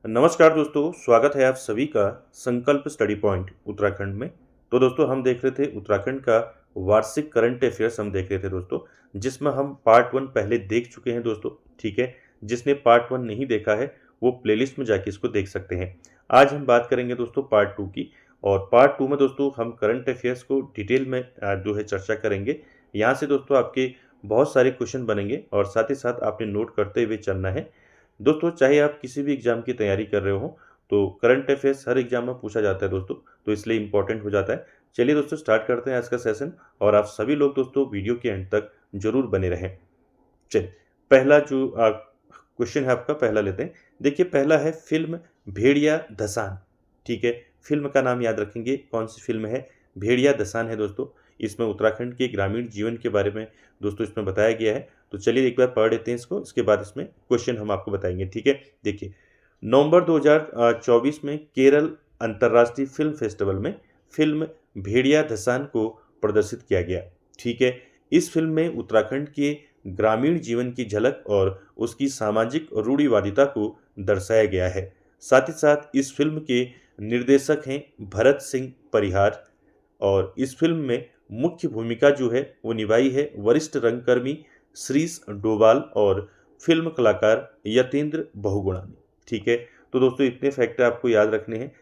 नमस्कार दोस्तों, स्वागत है आप सभी का संकल्प स्टडी पॉइंट उत्तराखंड में। तो दोस्तों हम देख रहे थे उत्तराखंड का वार्षिक करंट अफेयर्स हम देख रहे थे दोस्तों, जिसमें हम पार्ट 1 पहले देख चुके हैं दोस्तों। ठीक है, जिसने पार्ट 1 नहीं देखा है वो प्लेलिस्ट में जाके इसको देख सकते हैं। आज हम बात करेंगे दोस्तों पार्ट 2 की, और पार्ट 2 में दोस्तों हम करंट अफेयर्स को डिटेल में जो है चर्चा करेंगे। यहाँ से दोस्तों आपके बहुत सारे क्वेश्चन बनेंगे और साथ ही साथ आपने नोट करते हुए चलना है। दोस्तों चाहे आप किसी भी एग्जाम की तैयारी कर रहे हो तो करंट अफेयर्स हर एग्जाम में पूछा जाता है दोस्तों, तो इसलिए इंपॉर्टेंट हो जाता है। चलिए दोस्तों स्टार्ट करते हैं आज का सेशन, और आप सभी लोग दोस्तों वीडियो के एंड तक जरूर बने रहें। चलिए पहला जो क्वेश्चन है आपका, पहला लेते हैं। देखिए पहला है फिल्म भेड़िया धसान। ठीक है, फिल्म का नाम याद रखेंगे, कौन सी फिल्म है? भेड़िया धसान है दोस्तों। इसमें उत्तराखंड के ग्रामीण जीवन के बारे में दोस्तों इसमें बताया गया है। तो चलिए एक बार पढ़ लेते हैं इसको, इसके बाद इसमें क्वेश्चन हम आपको बताएंगे। ठीक है, देखिए नवंबर 2024 में केरल अंतर्राष्ट्रीय फिल्म फेस्टिवल में फिल्म भेड़िया धसान को प्रदर्शित किया गया। ठीक है, इस फिल्म में उत्तराखंड के ग्रामीण जीवन की झलक और उसकी सामाजिक रूढ़िवादिता को दर्शाया गया है। साथ ही साथ इस फिल्म के निर्देशक हैं भरत सिंह परिहार, और इस फिल्म में मुख्य भूमिका जो है वो निभाई है वरिष्ठ रंगकर्मी श्रीश डोभाल और फिल्म कलाकार यतेंद्र बहुगुणा ने। ठीक है, तो दोस्तों इतने फैक्टर आपको याद रखने हैं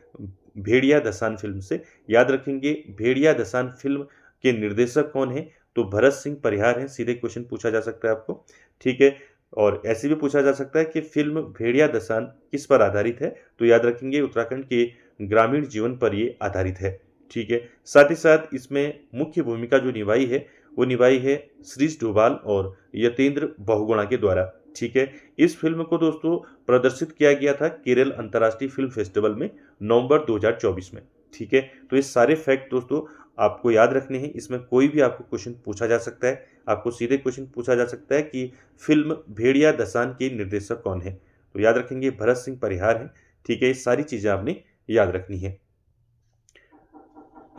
भेड़िया धसान फिल्म से। याद रखेंगे भेड़िया धसान फिल्म के निर्देशक कौन है? तो भरत सिंह परिहार हैं। सीधे क्वेश्चन पूछा जा सकता है आपको। ठीक है, और ऐसे भी पूछा जा सकता है कि फिल्म भेड़िया धसान किस पर आधारित है? तो याद रखेंगे उत्तराखंड के ग्रामीण जीवन पर ये आधारित है। ठीक है, साथ ही साथ इसमें मुख्य भूमिका जो निभाई है वो निभाई है श्रीश डोभाल और यतेंद्र बहुगुणा के द्वारा। ठीक है, इस फिल्म को दोस्तों प्रदर्शित किया गया था केरल अंतर्राष्ट्रीय फिल्म फेस्टिवल में नवंबर 2024 में। ठीक है, तो ये सारे फैक्ट दोस्तों आपको याद रखने हैं। इसमें कोई भी आपको क्वेश्चन पूछा जा सकता है। आपको सीधे क्वेश्चन पूछा जा सकता है कि फिल्म भेड़िया धसान के निर्देशक कौन है? तो याद रखेंगे भरत सिंह परिहार हैं। ठीक है, ये सारी चीज़ें आपने याद रखनी है।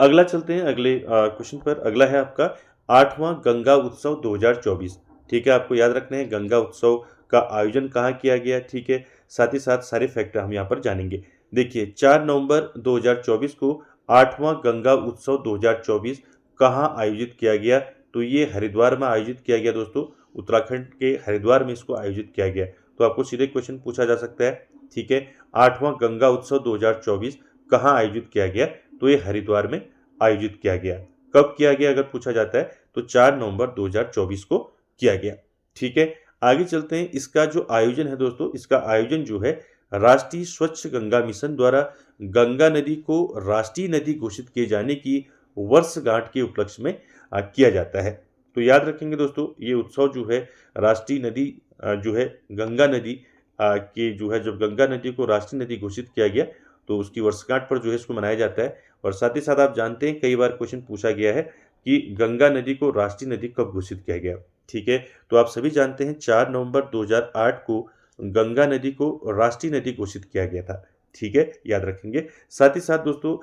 अगला चलते हैं अगले क्वेश्चन पर। अगला है आपका 8वां गंगा उत्सव 2024। ठीक है, आपको याद रखना है गंगा उत्सव का आयोजन कहाँ किया गया। ठीक है, साथ ही साथ सारे फैक्टर हम यहाँ पर जानेंगे। देखिए 4 नवंबर 2024 को 8वां गंगा उत्सव 2024 कहाँ आयोजित किया गया? तो ये हरिद्वार में आयोजित किया गया दोस्तों। उत्तराखंड के हरिद्वार में इसको आयोजित किया गया। तो आपको सीधे क्वेश्चन पूछा जा सकता है। ठीक है, 8वां गंगा उत्सव 2024 कहाँ आयोजित किया गया? तो ये हरिद्वार में आयोजित किया गया। कब किया गया अगर पूछा जाता है तो 4 नवंबर 2024 को किया गया। ठीक है, आगे चलते हैं। इसका जो आयोजन है दोस्तों, इसका आयोजन जो है राष्ट्रीय स्वच्छ गंगा मिशन द्वारा गंगा नदी को राष्ट्रीय नदी घोषित किए जाने की वर्षगांठ के उपलक्ष्य में किया जाता है। तो याद रखेंगे दोस्तों, ये उत्सव जो है राष्ट्रीय नदी जो है गंगा नदी के जो है, जब गंगा नदी को राष्ट्रीय नदी घोषित किया गया तो उसकी वर्षगांठ पर जो है इसको मनाया जाता है। और साथ ही साथ आप जानते हैं कई बार क्वेश्चन पूछा गया है कि गंगा नदी को राष्ट्रीय नदी कब घोषित किया गया। ठीक है, तो आप सभी जानते हैं 4 नवंबर 2008 को गंगा नदी को राष्ट्रीय नदी घोषित किया गया था। ठीक है, याद रखेंगे। साथ ही साथ दोस्तों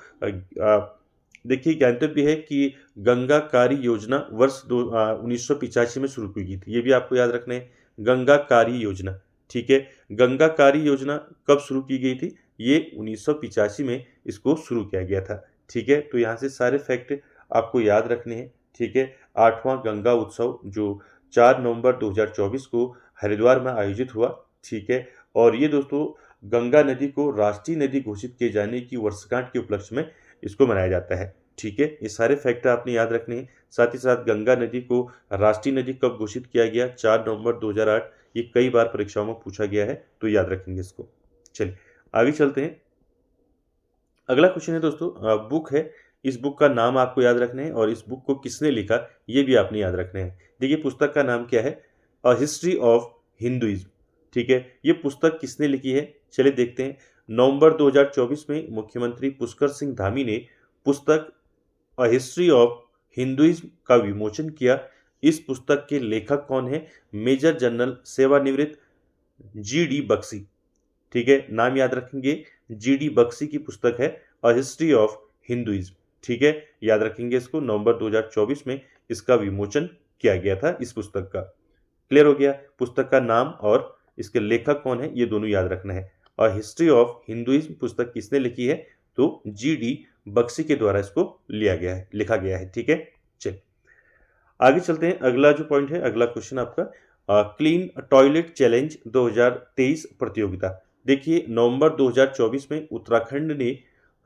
देखिए ज्ञातव्य है कि गंगा कार्य योजना वर्ष 1985 में शुरू की गई थी। ये भी आपको याद रखना है, गंगा कार्य योजना। ठीक है, गंगा कार्य योजना कब शुरू की गई थी? ये 1985 में इसको शुरू किया गया था। ठीक है, तो यहाँ से सारे फैक्ट आपको याद रखने हैं। ठीक है, 8वां गंगा उत्सव जो 4 नवंबर 2024 को हरिद्वार में आयोजित हुआ। ठीक है, और ये दोस्तों गंगा नदी को राष्ट्रीय नदी घोषित किए जाने की वर्षगांठ के उपलक्ष्य में इसको मनाया जाता है। ठीक है, ये सारे फैक्ट आपने याद रखने हैं। साथ ही साथ गंगा नदी को राष्ट्रीय नदी कब घोषित किया गया? 4 नवंबर 2008। ये कई बार परीक्षाओं में पूछा गया है, तो याद रखेंगे इसको। चलिए आगे चलते हैं। अगला क्वेश्चन है दोस्तों, बुक है। इस बुक का नाम आपको याद रखना है और इस बुक को किसने लिखा ये भी आपने याद रखना है। देखिए पुस्तक का नाम क्या है? A history of Hinduism. ठीक है, ये पुस्तक किसने लिखी है? चलिए देखते हैं। नवंबर 2024 में मुख्यमंत्री पुष्कर सिंह धामी ने पुस्तक अ हिस्ट्री ऑफ हिंदुइज्म का विमोचन किया। इस पुस्तक के लेखक कौन है? मेजर जनरल सेवानिवृत्त जी.डी. बख्शी। ठीक है, नाम याद रखेंगे, जी.डी. बख्शी की पुस्तक है अ हिस्ट्री ऑफ हिंदुइज्म। ठीक है, याद रखेंगे इसको। नवंबर 2024 में इसका विमोचन किया गया था इस पुस्तक का। क्लियर हो गया? पुस्तक का नाम और इसके लेखक कौन है ये दोनों याद रखना है। हिस्ट्री ऑफ हिंदुइज्म पुस्तक किसने लिखी है? तो GD बख्शी के द्वारा इसको लिखा गया है। ठीक है, चलिए आगे चलते हैं। अगला जो पॉइंट है, अगला क्वेश्चन आपका क्लीन टॉयलेट चैलेंज 2023 प्रतियोगिता। देखिए नवंबर 2024 में उत्तराखंड ने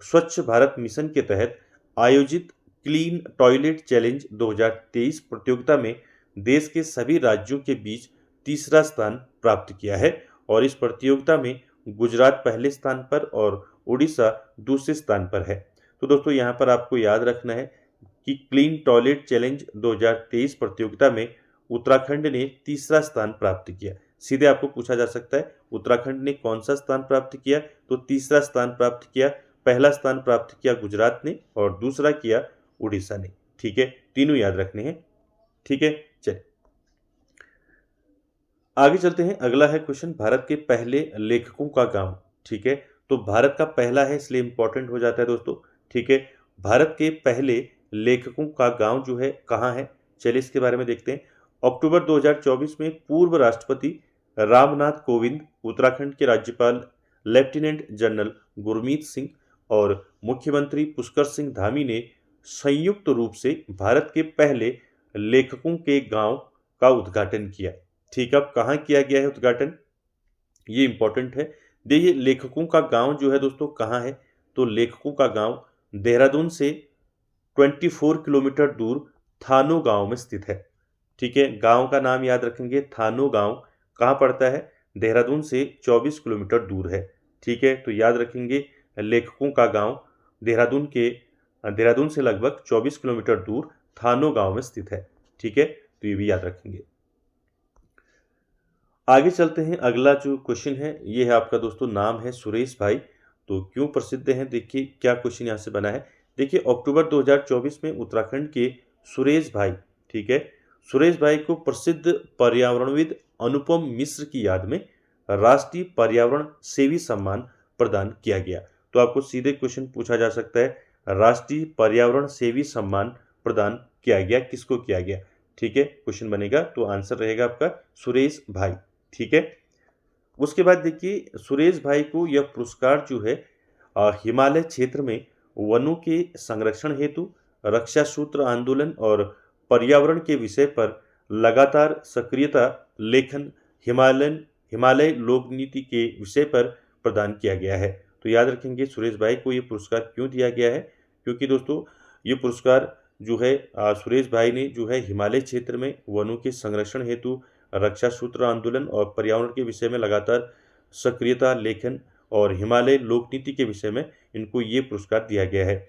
स्वच्छ भारत मिशन के तहत आयोजित क्लीन टॉयलेट चैलेंज 2023 प्रतियोगिता में देश के सभी राज्यों के बीच तीसरा स्थान प्राप्त किया है और इस प्रतियोगिता में गुजरात पहले स्थान पर और उड़ीसा दूसरे स्थान पर है। तो दोस्तों यहाँ पर आपको याद रखना है कि क्लीन टॉयलेट चैलेंज 2023 प्रतियोगिता में उत्तराखंड ने तीसरा स्थान प्राप्त किया। सीधे आपको पूछा जा सकता है उत्तराखंड ने कौन सा स्थान प्राप्त किया? तो तीसरा स्थान प्राप्त किया। पहला स्थान प्राप्त किया गुजरात ने और दूसरा किया उड़ीसा ने। ठीक है, तीनों याद रखने हैं। ठीक है, चलिए आगे चलते हैं। अगला है क्वेश्चन भारत के पहले लेखकों का गांव। ठीक है, तो भारत का पहला है इसलिए इंपॉर्टेंट हो जाता है दोस्तों। ठीक है, भारत के पहले लेखकों का गांव जो है कहाँ है? चलिए इसके बारे में देखते हैं। अक्टूबर 2024 में पूर्व राष्ट्रपति रामनाथ कोविंद, उत्तराखंड के राज्यपाल लेफ्टिनेंट जनरल गुरमीत सिंह और मुख्यमंत्री पुष्कर सिंह धामी ने संयुक्त रूप से भारत के पहले लेखकों के गांव का उद्घाटन किया। ठीक है, अब कहाँ किया गया है उद्घाटन? ये इंपॉर्टेंट है। देखिए लेखकों का गांव जो है दोस्तों कहाँ है? तो लेखकों का गांव देहरादून से 24 किलोमीटर दूर थानो गांव में स्थित है। ठीक है, गांव का नाम याद रखेंगे, थानो गांव। कहाँ पड़ता है? देहरादून से 24 किलोमीटर दूर है। ठीक है, तो याद रखेंगे लेखकों का गांव देहरादून से लगभग 24 किलोमीटर दूर थानो गांव में स्थित है। ठीक है, तो ये भी याद रखेंगे। आगे चलते हैं। अगला जो क्वेश्चन है ये है आपका दोस्तों, नाम है सुरेश भाई। तो क्यों प्रसिद्ध हैं? देखिए क्या क्वेश्चन यहाँ से बना है। देखिए अक्टूबर 2024 में उत्तराखंड के सुरेश भाई, ठीक है, सुरेश भाई को प्रसिद्ध पर्यावरणविद अनुपम मिश्र की याद में राष्ट्रीय पर्यावरण सेवी सम्मान प्रदान किया गया। तो आपको सीधे क्वेश्चन पूछा जा सकता है, राष्ट्रीय पर्यावरण सेवी सम्मान प्रदान किया गया, किसको किया गया? ठीक है, क्वेश्चन बनेगा तो आंसर रहेगा आपका सुरेश भाई। ठीक है, उसके बाद देखिए सुरेश भाई को यह पुरस्कार जो है हिमालय क्षेत्र में वनों के संरक्षण हेतु रक्षा सूत्र आंदोलन और पर्यावरण के विषय पर लगातार सक्रियता लेखन हिमालय लोक नीति के विषय पर प्रदान किया गया है। तो याद रखेंगे सुरेश भाई को ये पुरस्कार क्यों दिया गया है, क्योंकि दोस्तों ये पुरस्कार जो है सुरेश भाई ने जो है हिमालय क्षेत्र में वनों के संरक्षण हेतु रक्षा सूत्र आंदोलन और पर्यावरण के विषय में लगातार सक्रियता लेखन और हिमालय लोक नीति के विषय में इनको ये पुरस्कार दिया गया है।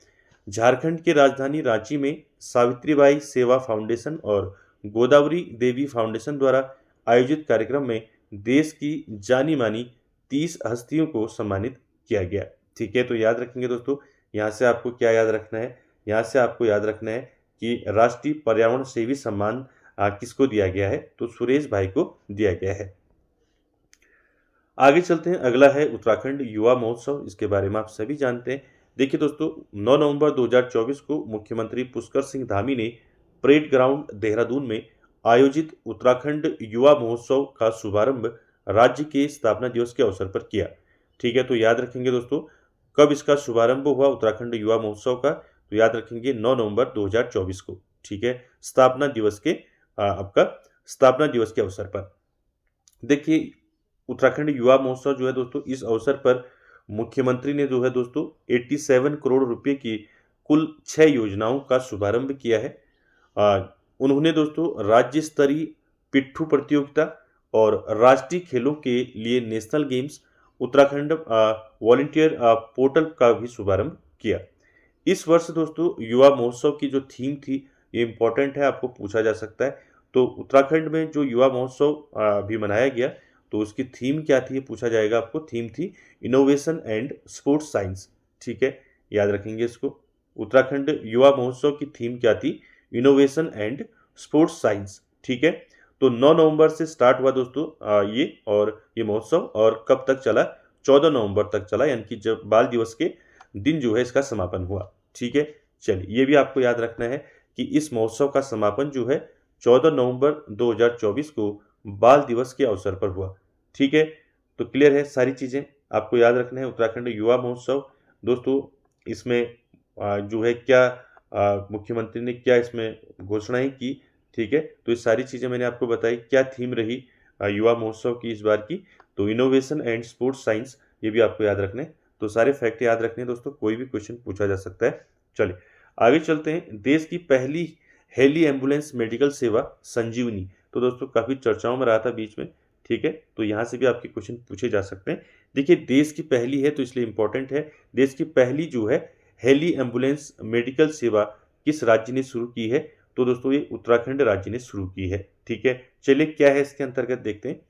झारखंड के राजधानी रांची में सावित्रीबाई सेवा फाउंडेशन और गोदावरी देवी फाउंडेशन द्वारा आयोजित कार्यक्रम में देश की जानी मानी 30 हस्तियों को सम्मानित किया गया। ठीक है, तो याद रखेंगे दोस्तों, यहाँ से आपको क्या याद रखना है? यहाँ से आपको याद रखना है कि राष्ट्रीय पर्यावरण सेवी सम्मान किसको दिया गया है? तो सुरेश भाई को दिया गया है। आगे चलते हैं। अगला है उत्तराखंड युवा महोत्सव। इसके बारे में आप सभी जानते हैं। देखिए दोस्तों 9 नवंबर 2024 को मुख्यमंत्री पुष्कर सिंह धामी ने परेड ग्राउंड देहरादून में आयोजित उत्तराखंड युवा महोत्सव का शुभारंभ राज्य के स्थापना दिवस के अवसर पर किया। ठीक है, तो याद रखेंगे दोस्तों कब इसका शुभारंभ हुआ उत्तराखंड युवा महोत्सव का? तो याद रखेंगे 9 नवंबर 2024 को। ठीक है, स्थापना दिवस के अवसर पर। देखिए उत्तराखंड युवा महोत्सव जो है दोस्तों, इस अवसर पर मुख्यमंत्री ने जो है दोस्तों 87 करोड़ रुपए की कुल 6 योजनाओं का शुभारंभ किया है। उन्होंने दोस्तों राज्य स्तरीय पिट्ठू प्रतियोगिता और राष्ट्रीय खेलों के लिए national games Uttarakhand volunteer portal का भी शुभारंभ किया। इस वर्ष दोस्तों युवा महोत्सव की जो थीम थी ये इंपॉर्टेंट है, आपको पूछा जा सकता है। तो उत्तराखंड में जो युवा महोत्सव भी मनाया गया तो उसकी थीम क्या थी ये पूछा जाएगा आपको। थीम थी इनोवेशन एंड स्पोर्ट्स साइंस। ठीक है, याद रखेंगे इसको। उत्तराखंड युवा महोत्सव की थीम क्या थी? Innovation and sports science. ठीक है, तो 9 नवंबर से स्टार्ट हुआ दोस्तों ये महोत्सव और कब तक चला? 14 नवंबर तक चला, यानी कि जब बाल दिवस के दिन जो है इसका समापन हुआ। ठीक है, चलिए ये भी आपको याद रखना है कि इस महोत्सव का समापन जो है 14 नवंबर 2024 को बाल दिवस के अवसर पर हुआ। ठीक है, तो क्लियर है सारी चीज़ें। आपको याद रखना है उत्तराखंड युवा महोत्सव। दोस्तों इसमें जो है क्या मुख्यमंत्री ने क्या इसमें घोषणाएं की, ठीक है। तो ये सारी चीज़ें मैंने आपको बताई। क्या थीम रही युवा महोत्सव की इस बार की, तो इनोवेशन एंड स्पोर्ट्स साइंस, ये भी आपको याद रखने। तो सारे फैक्ट याद रखने दोस्तों, कोई भी क्वेश्चन पूछा जा सकता है। चलिए आगे चलते हैं। देश की पहली हेली एम्बुलेंस मेडिकल सेवा संजीवनी, तो दोस्तों काफ़ी चर्चाओं में रहा था बीच में, ठीक है। तो यहाँ से भी आपके क्वेश्चन पूछे जा सकते हैं। देखिए देश की पहली है तो इसलिए इंपॉर्टेंट है। देश की पहली जो है हेली एम्बुलेंस मेडिकल सेवा किस राज्य ने शुरू की है, तो दोस्तों ये उत्तराखंड राज्य ने शुरू की है, ठीक है। चलिए क्या है इसके अंतर्गत देखते हैं।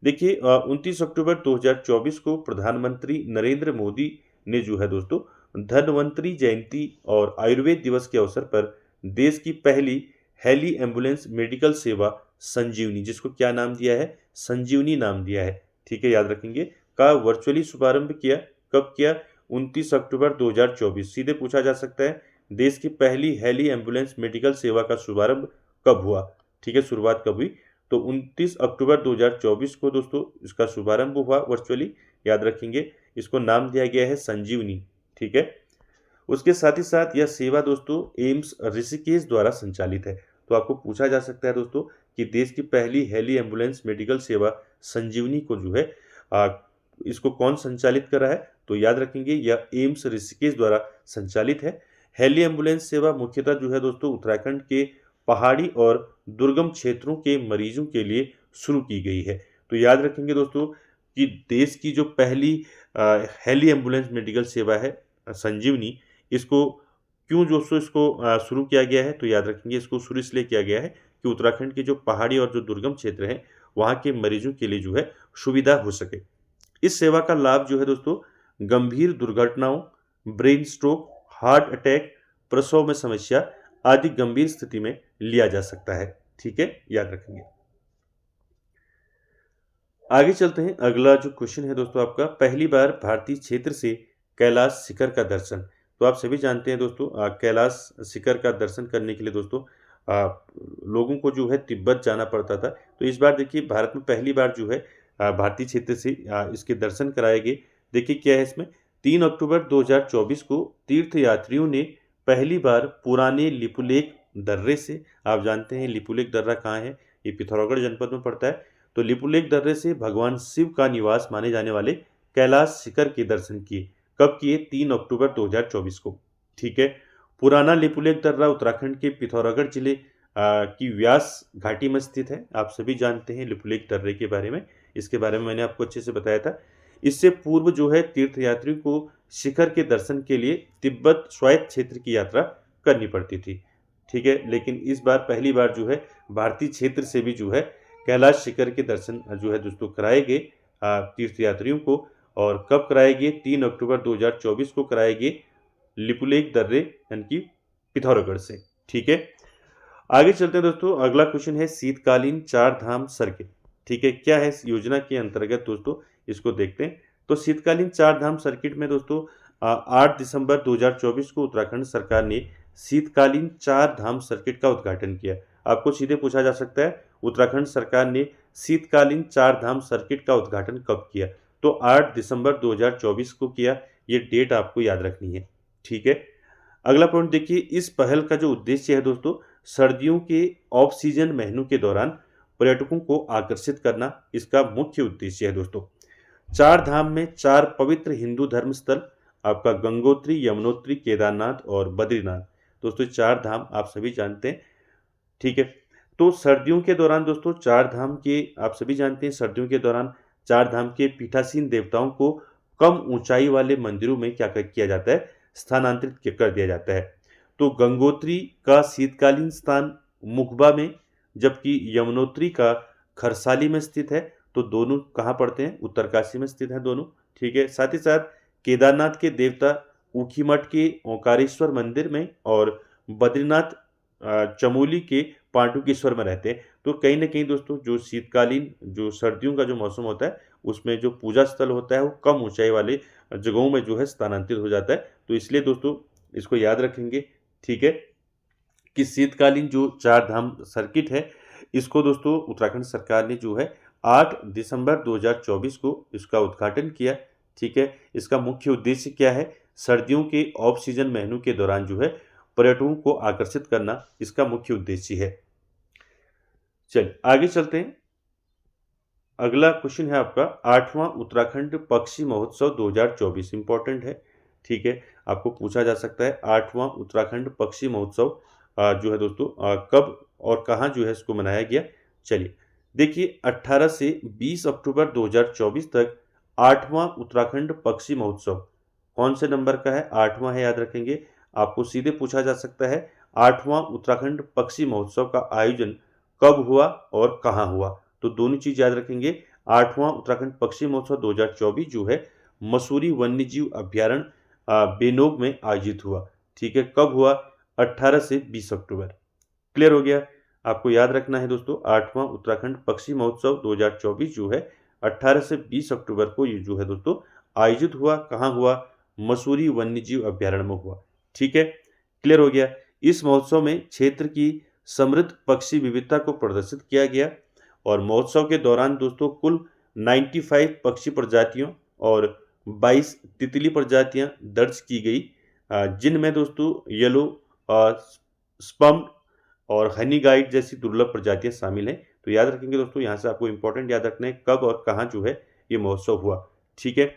देखिए 29 अक्टूबर 2024 को प्रधानमंत्री नरेंद्र मोदी ने जो है दोस्तों धन्वंतरी जयंती और आयुर्वेद दिवस के अवसर पर देश की पहली हेली एम्बुलेंस मेडिकल सेवा संजीवनी, जिसको क्या नाम दिया है, संजीवनी नाम दिया है, ठीक है, याद रखेंगे, का वर्चुअली शुभारंभ किया। कब किया, 29 अक्टूबर 2024। सीधे पूछा जा सकता है देश की पहली हेली एम्बुलेंस मेडिकल सेवा का शुभारंभ कब हुआ, ठीक है, शुरुआत कब हुई, तो 29 अक्टूबर 2024 को दोस्तों इसका शुभारंभ हुआ वर्चुअली, याद रखेंगे। इसको नाम दिया गया है संजीवनी, ठीक है। उसके साथ ही साथ यह सेवा दोस्तों एम्स ऋषिकेश द्वारा संचालित है। तो आपको पूछा जा सकता है दोस्तों कि देश की पहली हेली एम्बुलेंस मेडिकल सेवा संजीवनी को जो है इसको कौन संचालित कर रहा है, तो याद रखेंगे यह एम्स ऋषिकेश द्वारा संचालित है। हेली एम्बुलेंस सेवा मुख्यतः जो है दोस्तों उत्तराखंड के पहाड़ी और दुर्गम क्षेत्रों के मरीजों के लिए शुरू की गई है। तो याद रखेंगे दोस्तों कि देश की जो पहली हेली एम्बुलेंस मेडिकल सेवा है संजीवनी, इसको क्यों दोस्तों इसको शुरू किया गया है, तो याद रखेंगे इसको शुरू इसलिए किया गया है कि उत्तराखंड के जो पहाड़ी और जो दुर्गम क्षेत्र हैं वहाँ के मरीजों के लिए जो है सुविधा हो सके। इस सेवा का लाभ जो है दोस्तों गंभीर दुर्घटनाओं, ब्रेन स्ट्रोक, हार्ट अटैक, प्रसव में समस्या आदि गंभीर स्थिति में लिया जा सकता है, ठीक है, याद रखेंगे। आगे चलते हैं। अगला जो क्वेश्चन है दोस्तों आपका, पहली बार भारतीय क्षेत्र से कैलाश शिखर का दर्शन। तो आप सभी जानते हैं दोस्तों कैलाश शिखर का दर्शन करने के लिए दोस्तों लोगों को जो है तिब्बत जाना पड़ता था। तो इस बार देखिए भारत में पहली बार जो है भारतीय क्षेत्र से इसके दर्शन कराए गए। देखिए क्या है इसमें, 3 अक्टूबर 2024 को तीर्थयात्रियों ने पहली बार पुराने लिपुलेख दर्रे से, आप जानते हैं लिपुलेख दर्रा कहाँ है, ये पिथौरागढ़ जनपद में पड़ता है। तो लिपुलेख दर्रे से भगवान शिव का निवास माने जाने वाले कैलाश शिखर के दर्शन किए। कब किए, 3 अक्टूबर 2024 को, ठीक है। पुराना लिपुलेख दर्रा उत्तराखंड के पिथौरागढ़ जिले की व्यास घाटी में स्थित है। आप सभी जानते हैं लिपुलेख दर्रे के बारे में, इसके बारे में मैंने आपको अच्छे से बताया था। इससे पूर्व जो है तीर्थयात्रियों को शिखर के दर्शन के लिए तिब्बत स्वायत्त क्षेत्र की यात्रा करनी पड़ती थी, ठीक है। लेकिन इस बार पहली बार जो है भारतीय क्षेत्र से भी जो है कैलाश शिखर के दर्शन जो है दोस्तों कराए गए तीर्थयात्रियों को। और कब कराए गए, 3 अक्टूबर 2024 को कराए गए लिपुलेख दर्रे यानी कि पिथौरागढ़ से, ठीक है। आगे चलते हैं दोस्तों। अगला क्वेश्चन है शीतकालीन चार धाम सर्किट, ठीक है। क्या है इस योजना के अंतर्गत दोस्तों, इसको देखते हैं। तो शीतकालीन चार धाम सर्किट में दोस्तों 8 दिसंबर 2024 को उत्तराखंड सरकार ने शीतकालीन चार धाम सर्किट का उद्घाटन किया। आपको सीधे पूछा जा सकता है उत्तराखंड सरकार ने शीतकालीन चार धाम सर्किट का उद्घाटन कब किया, तो 8 दिसंबर 2024 को किया। ये डेट आपको याद रखनी है, ठीक है। अगला पॉइंट देखिए, इस पहल का जो उद्देश्य है दोस्तों सर्दियों के ऑफ सीजन महीनों के दौरान पर्यटकों को आकर्षित करना, इसका मुख्य उद्देश्य है दोस्तों। चार धाम में चार पवित्र हिंदू धर्म स्थल आपका गंगोत्री, यमुनोत्री, केदारनाथ और बद्रीनाथ, दोस्तों चार धाम आप सभी जानते हैं, ठीक है। तो सर्दियों के दौरान दोस्तों चार धाम के, आप सभी जानते हैं सर्दियों के दौरान चार धाम के पीठासीन देवताओं को कम ऊंचाई वाले मंदिरों में क्या किया जाता है, स्थानांतरित कर दिया जाता है। तो गंगोत्री का शीतकालीन स्थान मुखबा में, जबकि यमुनोत्री का खरसाली में स्थित है। तो दोनों कहाँ पड़ते हैं, उत्तरकाशी में स्थित हैं दोनों, ठीक है। साथ ही साथ केदारनाथ के देवता ऊखीमठ के ओंकारेश्वर मंदिर में और बद्रीनाथ चमोली के पाटुकेश्वर में रहते हैं। तो कहीं ना कहीं दोस्तों जो शीतकालीन जो सर्दियों का जो मौसम होता है उसमें जो पूजा स्थल होता है वो कम ऊंचाई वाले जगहों में जो है स्थानांतरित हो जाता है। तो इसलिए दोस्तों इसको याद रखेंगे, ठीक है, कि शीतकालीन जो चार धाम सर्किट है इसको दोस्तों उत्तराखंड सरकार ने जो है 8 दिसंबर 2024 को इसका उद्घाटन किया, ठीक है। इसका मुख्य उद्देश्य क्या है? सर्दियों के ऑफ सीजन महीनों के दौरान जो है पर्यटकों को आकर्षित करना इसका मुख्य उद्देश्य है। चलिए आगे चलते हैं। अगला क्वेश्चन है आपका 8वां उत्तराखंड पक्षी महोत्सव 2024 इंपॉर्टेंट है। ठीक है, आपको पूछा जा सकता है 8वां उत्तराखंड पक्षी महोत्सव जो है दोस्तों कब और कहाँ जो है इसको मनाया गया। चलिए देखिए 18 से 20 अक्टूबर 2024 तक 8वां उत्तराखंड पक्षी महोत्सव कौन से नंबर का है? 8वां है, याद रखेंगे। आपको सीधे पूछा जा सकता है 8वां उत्तराखंड पक्षी महोत्सव का आयोजन कब हुआ और कहाँ हुआ? तो दोनों चीज याद रखेंगे। 8वां उत्तराखंड पक्षी महोत्सव 2024 जो है मसूरी वन्यजीव अभ्यारण्य बेनोग में आयोजित हुआ। ठीक है, कब हुआ? 18 से 20 अक्टूबर। क्लियर हो गया? आपको याद रखना है दोस्तों 8वां उत्तराखंड पक्षी महोत्सव 2024 जो है 18 से 20 अक्टूबर को ये जो है दोस्तों आयोजित हुआ। कहाँ हुआ? मसूरी वन्यजीव अभ्यारण्य में हुआ। ठीक है, क्लियर हो गया? इस महोत्सव में क्षेत्र की समृद्ध पक्षी विविधता को प्रदर्शित किया गया और महोत्सव के दौरान दोस्तों कुल 95 पक्षी प्रजातियों और 22 तितली प्रजातियां दर्ज की गई, जिनमें दोस्तों येलो स्पम्ड और हनी गाइड जैसी दुर्लभ प्रजातियां शामिल हैं। तो याद रखेंगे दोस्तों, यहाँ से आपको इंपॉर्टेंट याद रखना है कब और कहाँ जो है ये महोत्सव हुआ। ठीक है,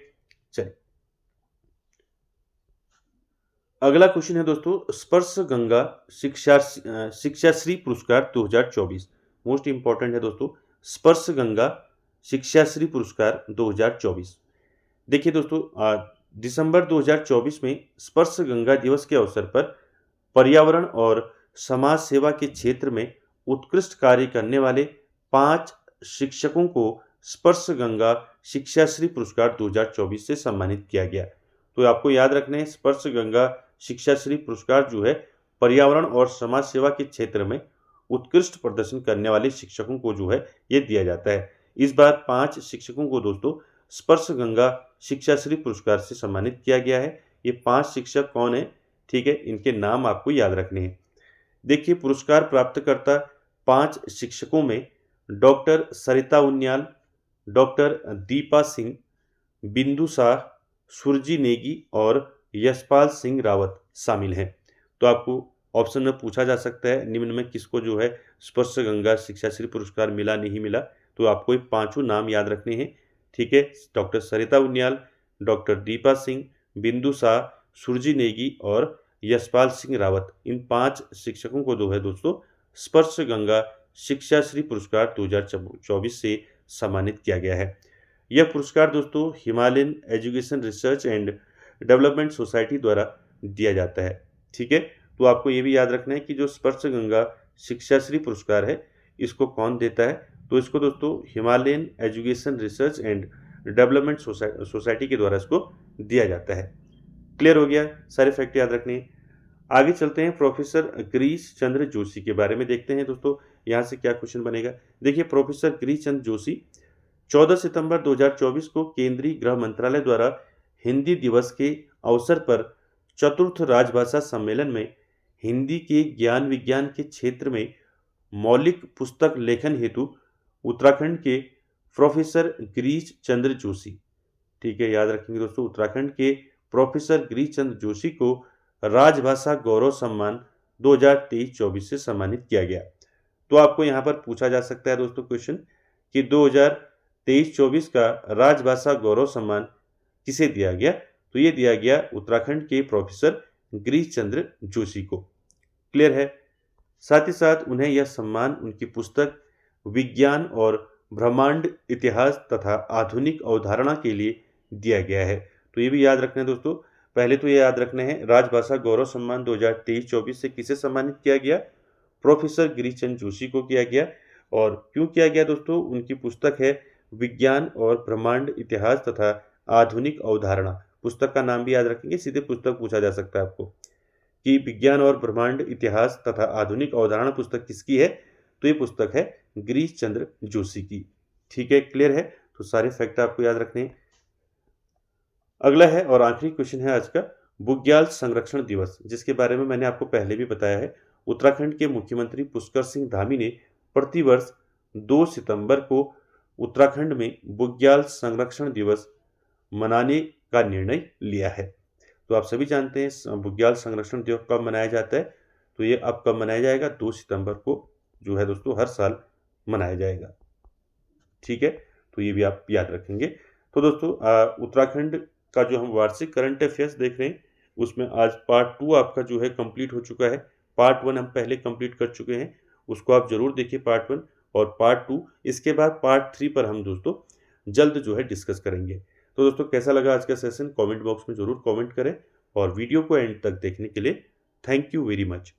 चलिए अगला क्वेश्चन है दोस्तों स्पर्श गंगा शिक्षाश्री पुरस्कार 2024। मोस्ट इंपॉर्टेंट है दोस्तों स्पर्श गंगा शिक्षाश्री पुरस्कार 2024। देखिए दोस्तों दिसंबर 2024 में स्पर्श गंगा दिवस के अवसर पर पर्यावरण और समाज सेवा के क्षेत्र में उत्कृष्ट कार्य करने वाले 5 शिक्षकों को स्पर्श गंगा शिक्षाश्री पुरस्कार 2024 से सम्मानित किया गया। तो आपको याद रखना है स्पर्श गंगा शिक्षाश्री पुरस्कार जो है पर्यावरण और समाज सेवा के क्षेत्र में उत्कृष्ट प्रदर्शन करने वाले शिक्षकों को जो है ये दिया जाता है। इस बार 5 शिक्षकों को दोस्तों स्पर्श गंगा शिक्षाश्री पुरस्कार से सम्मानित किया गया है। ये 5 शिक्षक कौन है? ठीक है, इनके नाम आपको याद रखने हैं। देखिए पुरस्कार प्राप्तकर्ता 5 शिक्षकों में डॉक्टर सरिता उनियाल, डॉक्टर दीपा सिंह, बिंदु शाह, सुरजी नेगी और यशपाल सिंह रावत शामिल हैं। तो आपको ऑप्शन में पूछा जा सकता है निम्न में किसको जो है स्पर्श गंगा शिक्षाश्री पुरस्कार मिला नहीं मिला, तो आपको ये 5 नाम याद रखने हैं। ठीक है, डॉक्टर सरिता उनियाल, डॉक्टर दीपा सिंह, बिंदु शाह, सुरजी नेगी और यशपाल सिंह रावत, इन 5 शिक्षकों को जो है दोस्तों स्पर्श गंगा शिक्षाश्री पुरस्कार 2024 से सम्मानित किया गया है। यह पुरस्कार दोस्तों Himalayan education research and development society द्वारा दिया जाता है। ठीक है, तो आपको ये भी याद रखना है कि जो स्पर्श गंगा शिक्षाश्री पुरस्कार है इसको कौन देता है? तो इसको दोस्तों Himalayan education research and development society के द्वारा इसको दिया जाता है। क्लियर हो गया? सारे फैक्ट याद रखने हैं। आगे चलते हैं प्रोफेसर गिरीश चंद्र जोशी के बारे में देखते हैं दोस्तों यहाँ से क्या क्वेश्चन बनेगा। देखिए प्रोफेसर गिरीश चंद्र जोशी 14 सितंबर 2024 को केंद्रीय गृह मंत्रालय द्वारा हिंदी दिवस के अवसर पर चतुर्थ राजभाषा सम्मेलन में हिंदी के ज्ञान विज्ञान के क्षेत्र में मौलिक पुस्तक लेखन हेतु उत्तराखंड के प्रोफेसर गिरीश चंद्र जोशी, ठीक है याद रखेंगे दोस्तों, उत्तराखंड के प्रोफेसर गिरीश चंद्र जोशी को राजभाषा गौरव सम्मान 2023-24 से सम्मानित किया गया। तो आपको यहाँ पर पूछा जा सकता है दोस्तों क्वेश्चन कि 2023-24 का राजभाषा गौरव सम्मान किसे दिया गया? तो ये दिया गया उत्तराखंड के प्रोफेसर गिरीश चंद्र जोशी को। क्लियर है? साथ ही साथ उन्हें यह सम्मान उनकी पुस्तक विज्ञान और ब्रह्मांड इतिहास तथा आधुनिक अवधारणा के लिए दिया गया है। तो ये भी याद रखना है दोस्तों, पहले तो ये याद रखना है राजभाषा गौरव सम्मान 2023-24 से किसे सम्मानित किया गया? प्रोफेसर गिरीश चंद्र जोशी को किया गया। और क्यों किया गया दोस्तों? उनकी पुस्तक है विज्ञान और ब्रह्मांड इतिहास तथा आधुनिक अवधारणा। पुस्तक का नाम भी याद रखेंगे, सीधे पुस्तक पूछा जा सकता है आपको कि विज्ञान और ब्रह्मांड इतिहास तथा आधुनिक अवधारणा पुस्तक किसकी है? तो ये पुस्तक है गिरीश चंद्र जोशी की। ठीक है, क्लियर है? तो सारे फैक्ट आपको याद रखने हैं। अगला है और आखिरी क्वेश्चन है आज का बुग्याल संरक्षण दिवस, जिसके बारे में मैंने आपको पहले भी बताया है। उत्तराखंड के मुख्यमंत्री पुष्कर सिंह धामी ने प्रतिवर्ष 2 सितंबर को उत्तराखंड में बुग्याल संरक्षण दिवस मनाने का निर्णय लिया है। तो आप सभी जानते हैं बुग्याल संरक्षण दिवस कब मनाया जाता है, तो ये अब कब मनाया जाएगा, 2 सितंबर को जो है दोस्तों हर साल मनाया जाएगा। ठीक है, तो ये भी आप याद रखेंगे। तो दोस्तों उत्तराखंड का जो हम वार्षिक करंट अफेयर्स देख रहे हैं, उसमें आज पार्ट 2 आपका जो है कंप्लीट हो चुका है। पार्ट 1 हम पहले कंप्लीट कर चुके हैं, उसको आप ज़रूर देखिए पार्ट 1 और पार्ट 2। इसके बाद पार्ट 3 पर हम दोस्तों जल्द जो है डिस्कस करेंगे। तो दोस्तों कैसा लगा आज का सेशन, कमेंट बॉक्स में ज़रूर कमेंट करें और वीडियो को एंड तक देखने के लिए थैंक यू वेरी मच।